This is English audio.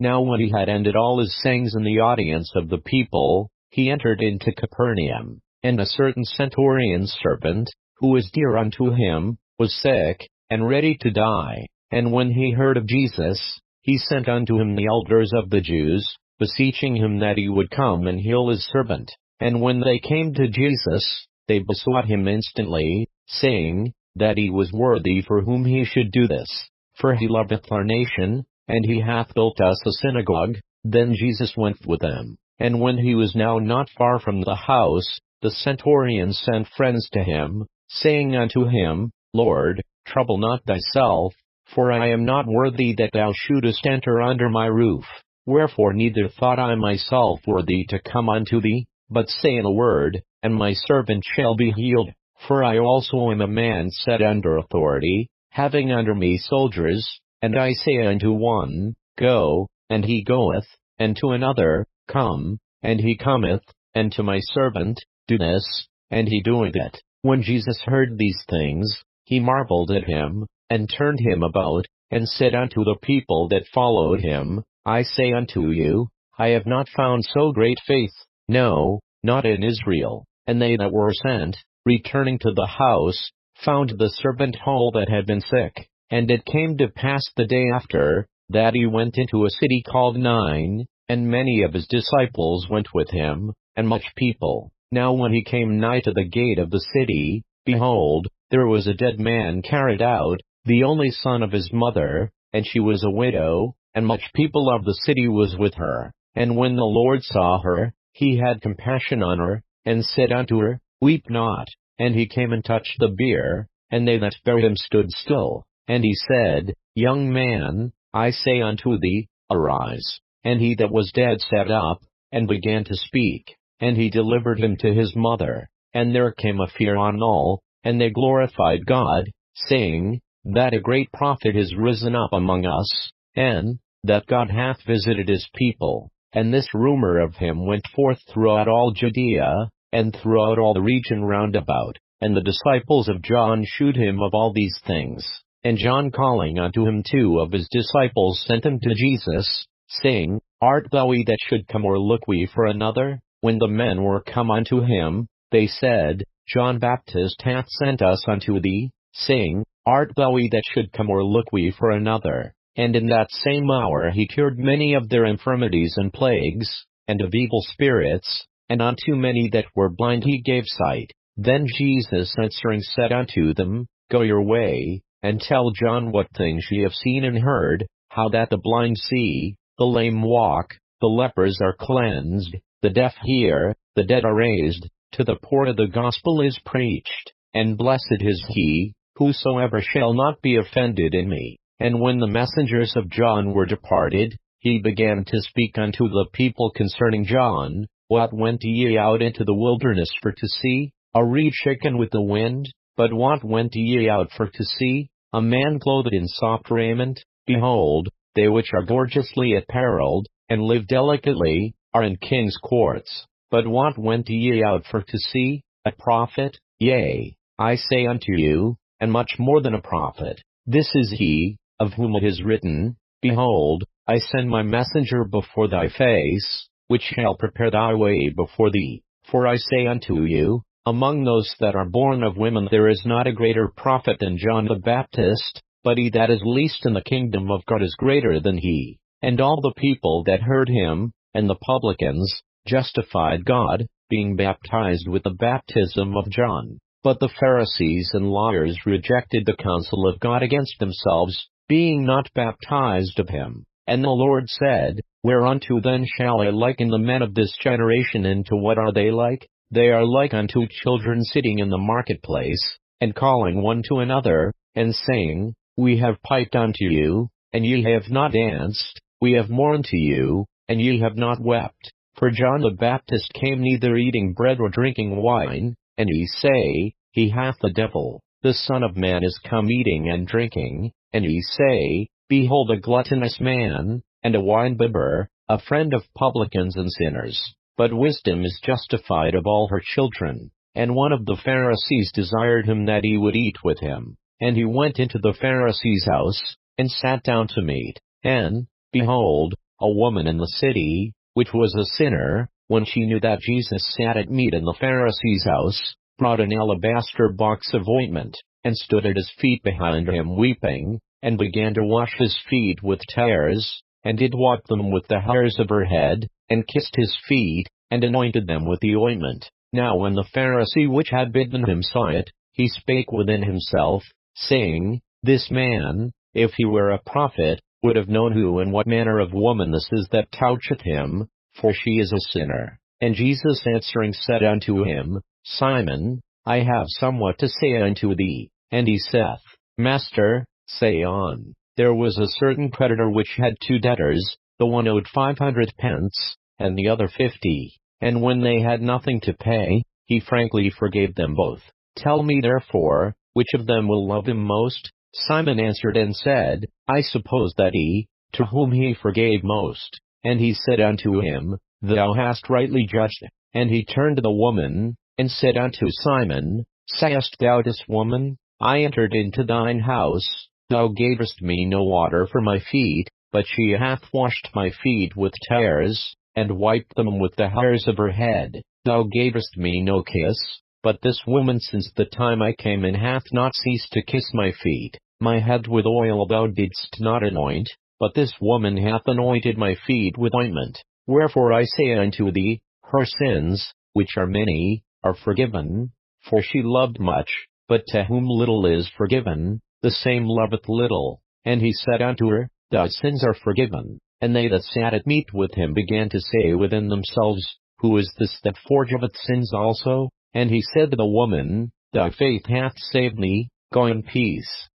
Now when he had ended all his sayings in the audience of the people, he entered into Capernaum. And a certain centurion's servant, who was dear unto him, was sick, and ready to die. And when he heard of Jesus, he sent unto him the elders of the Jews, beseeching him that he would come and heal his servant. And when they came to Jesus, they besought him instantly, saying, that he was worthy for whom he should do this. For he loveth our nation, and he hath built us a synagogue. Then Jesus went with them. And when he was now not far from the house, the centurion sent friends to him, saying unto him, Lord, trouble not thyself, for I am not worthy that thou shouldest enter under my roof. Wherefore neither thought I myself worthy to come unto thee, but say a word, and my servant shall be healed. For I also am a man set under authority, having under me soldiers, and I say unto one, Go, and he goeth, and to another, Come, and he cometh, and to my servant, Do this, and he doeth it. When Jesus heard these things, he marveled at him, and turned him about, and said unto the people that followed him, I say unto you, I have not found so great faith, no, not in Israel. And they that were sent, returning to the house, found the servant whole that had been sick. And it came to pass the day after, that he went into a city called Nain, and many of his disciples went with him, and much people. Now when he came nigh to the gate of the city, behold, there was a dead man carried out, the only son of his mother, and she was a widow, and much people of the city was with her. And when the Lord saw her, he had compassion on her, and said unto her, Weep not. And he came and touched the bier, and they that bare him stood still. And he said, Young man, I say unto thee, arise. And he that was dead sat up, and began to speak. And he delivered him to his mother. And there came a fear on all, and they glorified God, saying, that a great prophet is risen up among us, and that God hath visited his people. And this rumor of him went forth throughout all Judea, and throughout all the region round about. And the disciples of John shewed him of all these things. And John calling unto him 2 of his disciples sent them to Jesus, saying, Art thou he that should come, or look we for another? When the men were come unto him, they said, John Baptist hath sent us unto thee, saying, Art thou he that should come, or look we for another? And in that same hour he cured many of their infirmities and plagues, and of evil spirits, and unto many that were blind he gave sight. Then Jesus answering said unto them, Go your way, and tell John what things ye have seen and heard, how that the blind see, the lame walk, the lepers are cleansed, the deaf hear, the dead are raised, to the poor the gospel is preached, and blessed is he, whosoever shall not be offended in me. And when the messengers of John were departed, he began to speak unto the people concerning John. What went ye out into the wilderness for to see? A reed shaken with the wind? But what went ye out for to see? A man clothed in soft raiment? Behold, they which are gorgeously apparelled, and live delicately, are in king's courts. But what went ye out for to see? A prophet? Yea, I say unto you, and much more than a prophet. This is he, of whom it is written, Behold, I send my messenger before thy face, which shall prepare thy way before thee. For I say unto you, among those that are born of women there is not a greater prophet than John the Baptist, but he that is least in the kingdom of God is greater than he. And all the people that heard him, and the publicans, justified God, being baptized with the baptism of John. But the Pharisees and lawyers rejected the counsel of God against themselves, being not baptized of him. And the Lord said, Whereunto then shall I liken the men of this generation, and to what are they like? They are like unto children sitting in the marketplace, and calling one to another, and saying, We have piped unto you, and ye have not danced, we have mourned to you, and ye have not wept. For John the Baptist came neither eating bread or drinking wine, and ye say, He hath the devil. The Son of Man is come eating and drinking, and ye say, Behold a gluttonous man, and a winebibber, a friend of publicans and sinners. But wisdom is justified of all her children. And one of the Pharisees desired him that he would eat with him. And he went into the Pharisee's house, and sat down to meat. And, behold, a woman in the city, which was a sinner, when she knew that Jesus sat at meat in the Pharisee's house, brought an alabaster box of ointment, and stood at his feet behind him weeping, and began to wash his feet with tears, and did wipe them with the hairs of her head, and kissed his feet, and anointed them with the ointment. Now when the Pharisee which had bidden him saw it, he spake within himself, saying, This man, if he were a prophet, would have known who and what manner of woman this is that toucheth him, for she is a sinner. And Jesus answering said unto him, Simon, I have somewhat to say unto thee. And he saith, Master, say on. There was a certain creditor which had 2 debtors, the one owed 500 pence, and the other 50. And when they had nothing to pay, he frankly forgave them both. Tell me therefore, which of them will love him most? Simon answered and said, I suppose that he, to whom he forgave most. And he said unto him, Thou hast rightly judged. And he turned to the woman, and said unto Simon, Sayest thou this, woman? I entered into thine house, thou gavest me no water for my feet, but she hath washed my feet with tears, and wiped them with the hairs of her head. Thou gavest me no kiss, but this woman since the time I came in hath not ceased to kiss my feet. My head with oil thou didst not anoint, but this woman hath anointed my feet with ointment. Wherefore I say unto thee, her sins, which are many, are forgiven, for she loved much, but to whom little is forgiven, the same loveth little. And he said unto her, Thy sins are forgiven. And they that sat at meat with him began to say within themselves, Who is this that forgiveth sins also? And he said to the woman, Thy faith hath saved thee, go in peace.